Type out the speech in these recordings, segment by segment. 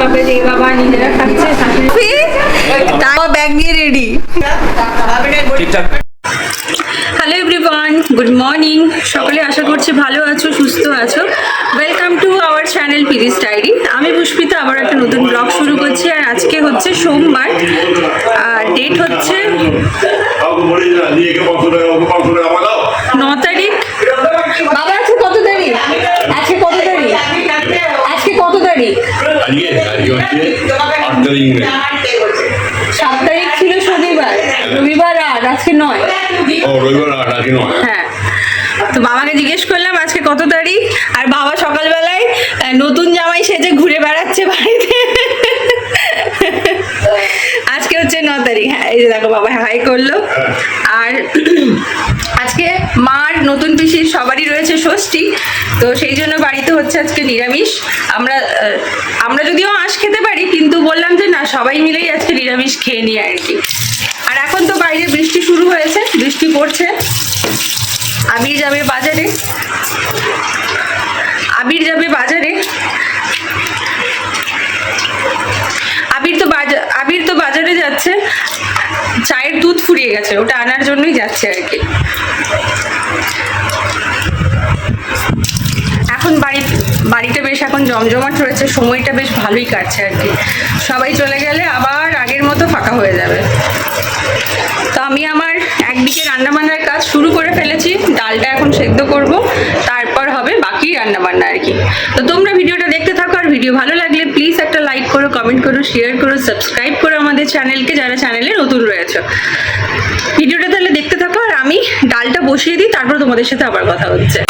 ভাবে যে বাবা নিজেরা খাচ্ছে, তাও ব্যাগ নিয়ে ready. Hello everyone, good morning. সকলে আশা করছি ভালো আছো, সুস্থ আছো। Welcome to our channel Piris diary. আমি পুষ্পিতা আবার একটা নতুন ব্লগ শুরু করছি। আর আজকে হচ্ছে সোমবার, আর ডেট হচ্ছে 9 তারিখ। বাবা আজকে কত তারিখ? আজকে কত তারিখ? আজকে কত তারিখ? 7 তারিখ ছিল শনিবার, রবিবার 8, আজকে 9। হ্যাঁ, তো বাবাকে জিজ্ঞেস করলাম আজকে কত তারিখ, আর বাবা সকালবেলায় নতুন জামাই সেজে ঘুরে বেড়াচ্ছে বাড়িতে। আজকে হচ্ছে 9 তারিখ। হ্যাঁ, এই যে দেখো বাবা হাই করলো। আর আজকে মার, নতুন পিসির সবারই রয়েছে ষষ্ঠী, তো সেই জন্য বাড়িতে হচ্ছে আজকে নিরামিষ। আমরা যদিও আঁশ খেতে পারি, কিন্তু বললাম যে না, সবাই মিলেই আজকে নিরামিষ খেয়ে নিই আর কি। আর এখন তো বাইরে বৃষ্টি শুরু হয়েছে, বৃষ্টি পড়ছে। আবির যাবে বাজারে, আবির তো বাজারে যাচ্ছে। চায়ের দুধ ফুরিয়ে গেছে, ওটা আনার জন্যই যাচ্ছে আর কি। এখন বাড়িটা বেশ এখন জমজমাট রয়েছে, সময়টা বেশ ভালোই কাটছে আর কি। সবাই চলে গেলে আবার আগের মতো ফাঁকা হয়ে যাবে। তো আমি আমার একদিকে রান্নাবান্নার কাজ শুরু করে ফেলেছি, ডালটা এখন সেদ্ধ করব, তারপর হবে বাকি রান্নাবান্না আর কি। তো তোমরা ভিডিওটা দেখতে থাকো, আর ভিডিও ভালো লাগলে প্লিজ একটা লাইক করো, কমেন্ট করো, শেয়ার করো, সাবস্ক্রাইব করো আমাদের চ্যানেলকে, যারা চ্যানেলে নতুন রয়েছে। ভিডিওটা তাহলে দেখতে থাকো, আর আমি ডালটা বসিয়ে দিই, তারপর তোমাদের সাথে আবার কথা হচ্ছে।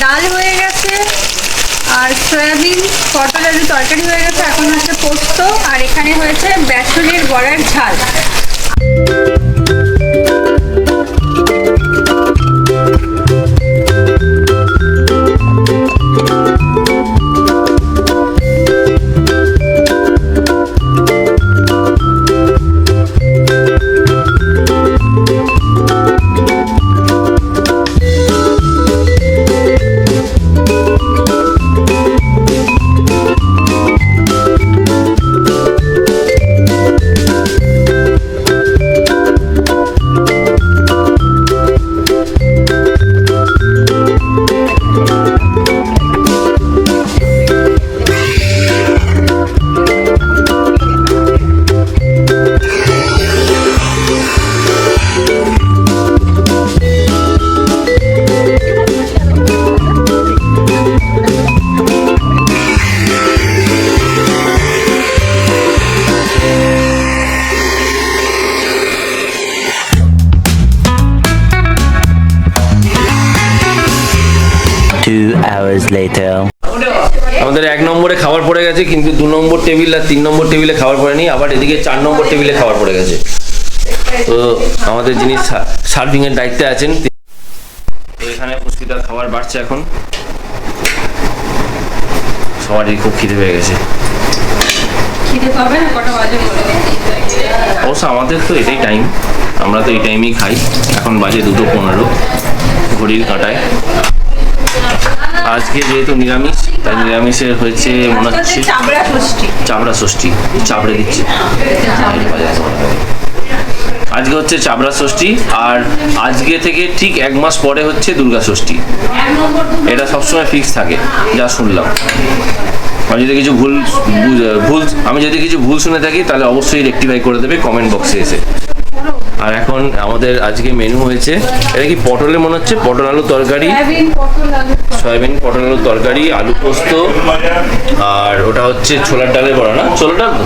ডাল হয়ে গেছে, আর সয়াবিন পটল আলু তরকারি হয়ে গেছে। এখন হচ্ছে পোস্ত, আর এখানে হয়েছে বেসনের বড়ার ঝাল। later. আমাদের 1 নম্বরে খাবার পড়ে গেছে, কিন্তু 2 নম্বর টেবিল আর 3 নম্বর টেবিলে খাবার পড়েনি, আবার এদিকে 4 নম্বর টেবিলে খাবার পড়ে গেছে। তো আমাদের যিনি সার্ভিং এর দায়িত্বে আছেন, তো এখানে পুষ্পিতার খাবার বাড়ছে এখন। সবারই খুব খিদে পেয়ে গেছে। খিদে পাবে না, কটা বাজে বলে অবশ্য আমাদের তো এটাই টাইম, আমরা তো এই টাইমেই খাই। এখন বাজে 2:15 ঘড়ির কাঁটায়। আজকে যেহেতু নিরামিষ, তাই নিরামিষের হয়েছে মনে হচ্ছে চাবড়া ষষ্ঠী। চাবড়া ষষ্ঠী। চাবড়ে দিচ্ছে। আজকে হচ্ছে চাবড়া ষষ্ঠী, আর আজকে থেকে ঠিক 1 মাস পরে হচ্ছে দুর্গা ষষ্ঠী। এটা সবসময় ফিক্স থাকে, যা শুনলাম। আমি যদি কিছু আমি যদি কিছু ভুল শুনে থাকি তাহলে অবশ্যই রেকটিফাই করে দেবে কমেন্ট বক্সে এসে। আর এখন আমাদের আজকে মেনু হয়েছে, এটা কি পটলে মনে হচ্ছে, পটল আলু তরকারি, সয়াবিন পটল আলু তরকারি, আলু পোস্ত, আর ওটা হচ্ছে ছোলার ডালের বড়া, না ছোলার ডাল তো?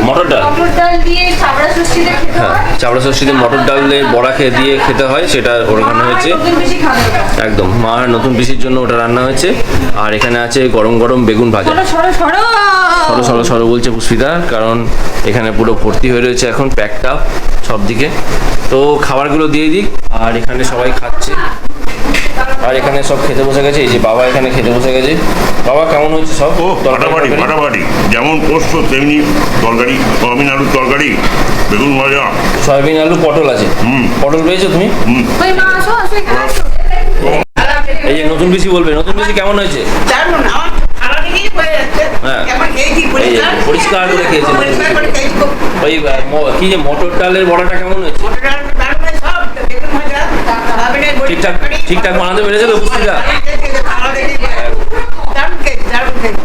মটর ডাল। হ্যাঁ, চাবড়া ষষ্ঠীতে মটর ডালের বড়া দিয়ে খেতে হয়, সেটা ওখানে হয়েছে। একদম মা নতুন পিসির জন্য ওটা রান্না হয়েছে। আর এখানে আছে গরম গরম বেগুন ভাজা। সরো সরো সরো বলছে পুষ্পিতা, কারণ এখানে পুরো ভর্তি হয়ে রয়েছে এখন, প্যাকটা সব দিকে। তো খাবারগুলো দিয়ে দিক, আর এখানে সবাই খাচ্ছে, আর এখানে সব খেতে বসে গেছে। এই যে বাবা এখানে খেতে বসে গেছে। বাবা কেমন হয়েছে সব? ফাটাফাটি ফাটাফাটি, যেমন পোস্ত তেমনি তরকারি, সয়াবিন আলুর তরকারি, বেগুন ভাজা, সয়াবিন আলু পটল আছে। পটল পেয়েছো তুমি? এই যে নতুন পিসি বলবে, নতুন পিসি কেমন হয়েছে? হ্যাঁ, এই যে পরিষ্কার করে খেয়েছে। ওই কি যে মটর ডালের বড়াটা কেমন হয়েছে? ঠিকঠাক ঠিকঠাক বানাতে পেরেছে তো পুষ্পিতা?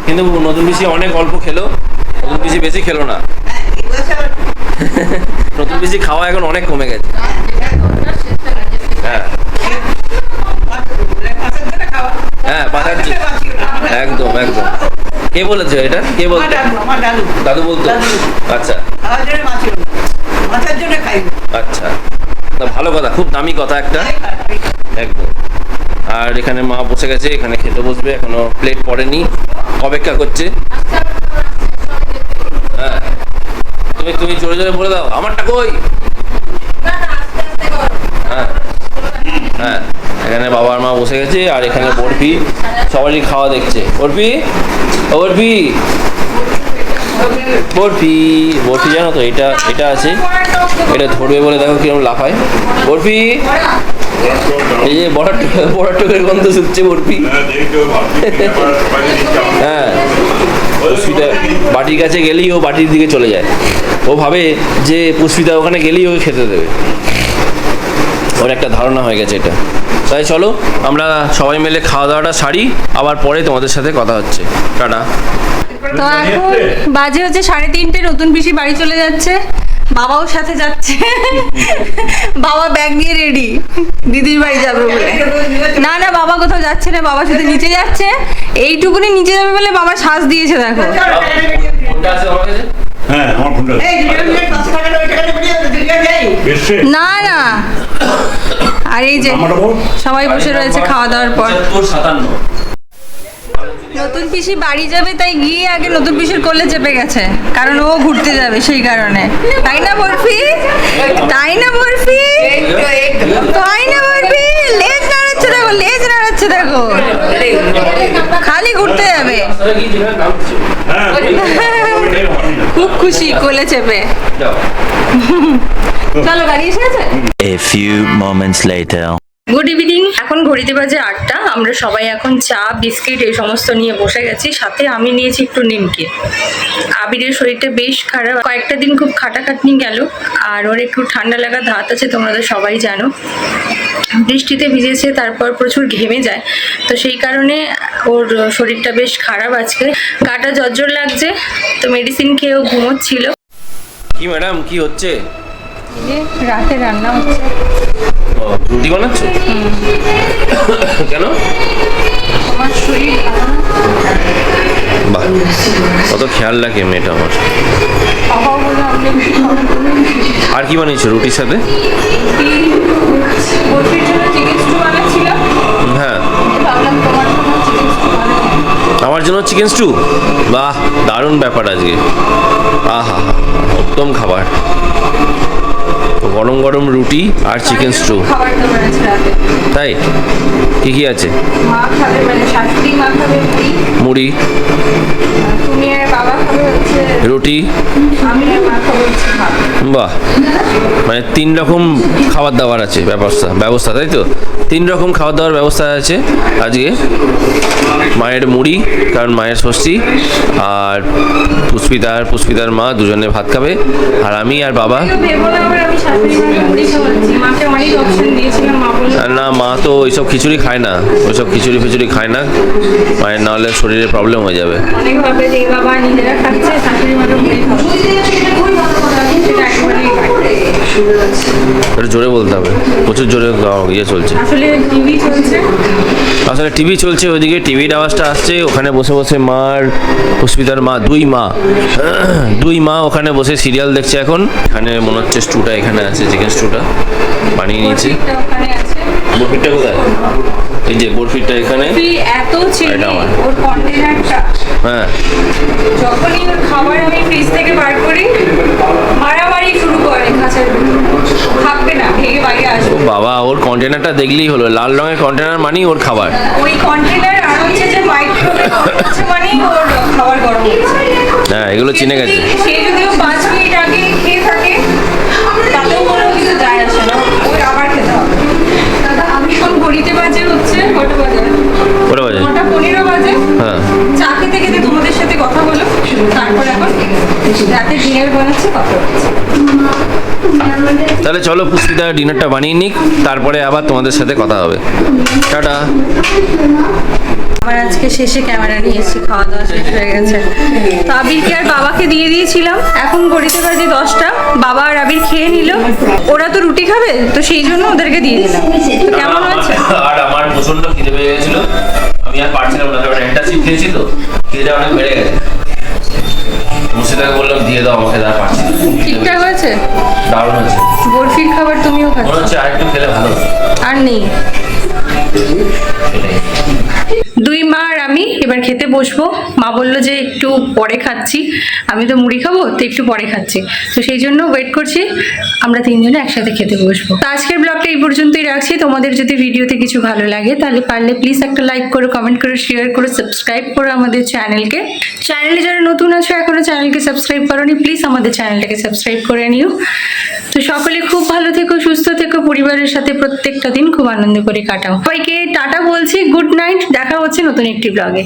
কিন্তু নতুন পিসি অনেক অল্প খেলো, নতুন পিসি বেশি খেলো না। নতুন পিসি খাওয়া এখন অনেক কমে গেছে। হ্যাঁ হ্যাঁ, বাঁচাচ্ছি। একদম একদম। কে বলেছে এটা? কে বলতো? দাদু বলতো? আচ্ছা আচ্ছা, না ভালো কথা, খুব দামি কথা একটা, একদম। আর এখানে মা বসে গেছে, এখানে খেতে বসবে, এখনো প্লেট পড়েনি, অপেক্ষা করছে। হ্যাঁ, তুমি জোরে জোরে বলে দাও, আমারটা কই? হ্যাঁ হ্যাঁ, এখানে বাবা আর মা বসে গেছে, আর এখানে বরফি সবারই খাওয়া দেখছে। বরফি, ও বরফি, বরফি বরফি জানো তো, এটা আছে, এটা ধরবে বলে দেখো কিরকম লাফায়। বরফি, এই যে বড় টোকের গন্ধ শুকছে বরফি। হ্যাঁ, পুষ্পিতা বাটির কাছে গেলেই ও বাটির দিকে চলে যায়। ও ভাবে যে পুষ্পিতা ওখানে গেলেই ওকে খেতে দেবে, ওর একটা ধারণা হয়ে গেছে এটা। তাই চলো আমরা সবাই মিলে খাওয়া দাওয়াটা সারি, আবার পরে তোমাদের সাথে কথা হচ্ছে। টাটা। তো এখন বাজে হচ্ছে 3:30, নতুন পিসি বাড়ি চলে যাচ্ছে, বাবাও সাথে যাচ্ছে। বাবা ব্যাগ নিয়ে রেডি, দিদির বাড়ি যাবে বলে। না না, বাবা কোথাও যাচ্ছে না, বাবা শুধু নিচে যাচ্ছে। এইটুকুনি নিচে যাবে বলে বাবা শ্বাস দিয়েছে, দেখো। ফোনটা আছে আমার কাছে? হ্যাঁ আমার ফোনটা না না, আর এই যে সবাই বসে রয়েছে খাওয়া দাওয়ার পর। 57। নতুন পিসি বাড়ি যাবে, তাই গিয়ে আগে নতুন পিসির কোলে চেপে গেছে, কারণ ও ঘুরতে যাবে সেই কারণে। তাই না বরফি? তাই না বরফি? তাই না বরফি? লেজ নাড়াচ্ছে দেখো, লেজ নাড়াচ্ছে দেখো, খালি ঘুরতে যাবে। খুব খুশি কোলে চেপে। চলো, গাড়ি এসে গেছে। A few moments later. Good evening. এখন ঘড়িতে বাজে 8টা। আমরা সবাই এখন চা বিস্কিট এই সমস্ত নিয়ে বসে গেছি, সাথে আমি নিয়েছি একটু নিমকি। আবিরের শরীরটা বেশ খারাপ, কয়েকটা দিন খুব খাটাখাটনি গেল, আর ওর একটু ঠান্ডা লাগা ধাত আছে, তোমরা তো সবাই জানো। বৃষ্টিতে ভিজেছে, তারপর প্রচুর ঘেমে যায়, তো সেই কারণে ওর শরীরটা বেশ খারাপ আজকে, গাটা জ্বর লাগছে, তো মেডিসিন খেয়েও ঘুমোচ্ছিল। কি ম্যাডাম, কি হচ্ছে? রাতে রান্না হচ্ছে। রুটি বানাচ্ছ? কেন? আমার শরীর বাহ, কত খেয়াল রাখে মেয়েটা আমার। আর কি বানিয়েছো রুটির সাথে? বরফির জন্য চিকেন স্টু বানাচ্ছিলাম। হ্যাঁ, ভাবলাম তোমার জন্য আমার জন্য চিকেন স্টু, বাহ দারুণ ব্যাপার আজকে। আহা উত্তম খাবার, গরম গরম রুটি আর চিকেন স্টু। খাবার দাবার আছে রাতে। তাই কি কি আছে? মা খাবে মানে শাশুড়ি মা খাবে মুড়ি, তুমি আর বাবা খাবে হচ্ছে রুটি, আমি আর মা খাবে হচ্ছে ভাত। বাহ, মানে 3 রকম খাবার দাবার আছে ব্যবস্থা, তাই তো? 3 রকম খাবার দাবার ব্যবস্থা আছে আজকে। মায়ের মুড়ি, কারণ মায়ের ষষ্ঠী, আর পুষ্পিতার মা দুজনে ভাত খাবে, আর আমি আর বাবা। ভেবো না আবার আমি শাশুড়ি মাকে মুড়ি খাওয়াচ্ছি, মাকে অনেক অপশন দিয়েছিলাম, মা বললো না, মা তো ওইসব খিচুড়ি খায় না, ওইসব খিচুড়ি খায় না মায়ের, নাহলে শরীরে প্রবলেম হয়ে যাবে। অনেক ভাবে যে বাবা নিজেরা খাচ্ছে, শাশুড়ি মাকে মুড়ি খাওয়াচ্ছে, সেটা একেবারেই বাড়ে। একটু জোরে বলতে হবে, প্রচুর জোরে ইয়ে চলছে। আসলে টিভি চলছে, ওইদিকে টিভির আওয়াজটা আসছে। ওখানে বসে বসে মার, পুষ্পিতার মা, দুই মা ওখানে বসে সিরিয়াল দেখছে এখন। এখানে মনে হচ্ছে স্টুটা এখানে আছে, চিকেন স্টুটা বানিয়ে নিয়েছি। ওখানে আছে বরফিটা কোথায়? এই যে বরফিটা এখানে। এত ছিল এটা আমার। ওর কন্টেনারটা, হ্যাঁ, যখনই ওর খাবার আমি ফ্রিজ থেকে বার করি মারামারি শুরু করে, খাঁচার থাকবে না, ভেঙে বাইরে আসবে। ও বাবা, ওর কন্টেনারটা দেখলেই হলো, লাল রঙের কন্টেনার মানেই ওর খাবার। ওই কন্টেনার আর হচ্ছে যে মাইক্রোওয়েভ হচ্ছে মানেই ওর খাবার গরম হচ্ছে। হ্যাঁ, এগুলো চিনে গেছে। সে যদিও 5 মিনিট আগে খেয়ে থাকে তাতেও কোনো কিছু যায় আসে না, ওই আবার খেতে হবে। আমি এখন ঘড়িতে বাজে হচ্ছে কটা বাজে? ওটা বাজে 9:15 বাজে। হ্যাঁ, চা খেতে খেতে তোমাদের সাথে কথা হলো, তারপর এখন রাতে ডিনার বানাচ্ছি, কথা হচ্ছে। তাহলে চলো পুষ্পিতা ডিনারটা বানিয়ে নিক, তারপরে আবার তোমাদের সাথে কথা হবে। টাটা। আমার আজকে শেষে ক্যামেরা নিয়ে এসেছি, খাওয়া দাওয়া শেষ হয়ে গেছে। তো আবিরকে আর বাবাকে দিয়ে দিয়েছিলাম, এখন ঘড়িতে বাজে 10টা। বাবা আর আবির খেয়ে নিল, ওরা তো রুটি খাবে, তো সেই জন্য ওদেরকে দিয়ে দিলাম। তো কেমন হয়েছে? আর আমার প্রচন্ড খিদে পেয়ে গেছিল, আমি আর পারছিলাম না, কারণ একটা চিপ খেয়েছি তো খিদে অনেক বেড়ে গেছে। মুর্শিদাকে বললাম দিয়ে দাও আমাকে, আর পারছি না। ঠিকঠাক হয়েছে? দারুণ হয়েছে। বরফির খাবার তুমিও মনে খাচ্ছ? হচ্ছে আরেকটু খেলে ভালো হতো। আর নেই। এটাই। দুই মা আর আমি এবার খেতে বসবো। মা বললো যে একটু পরে খাচ্ছি, আমি তো মুড়ি খাবো, তো একটু পরে খাচ্ছি, তো সেই জন্য ওয়েট করছি। আমরা 3 জনে একসাথে খেতে বসবো। তো আজকের ব্লগটা এই পর্যন্তই রাখছি। তোমাদের যদি ভিডিওতে কিছু ভালো লাগে তাহলে পারলে প্লিজ একটা লাইক করো, কমেন্ট করো, শেয়ার করো, সাবস্ক্রাইব করো আমাদের চ্যানেলকে। চ্যানেলে যারা নতুন আছো এখনো চ্যানেলকে সাবস্ক্রাইব করোনি, প্লিজ আমাদের চ্যানেলটাকে সাবস্ক্রাইব করে নিও। তো সকলে খুব ভালো থেকো, সুস্থ থেকো, পরিবারের সাথে প্রত্যেকটা দিন খুব আনন্দ করে কাটাও। সবাইকে টাটা বলছি, গুড নাইট, দেখা হচ্ছে নতুন একটি ব্লগে।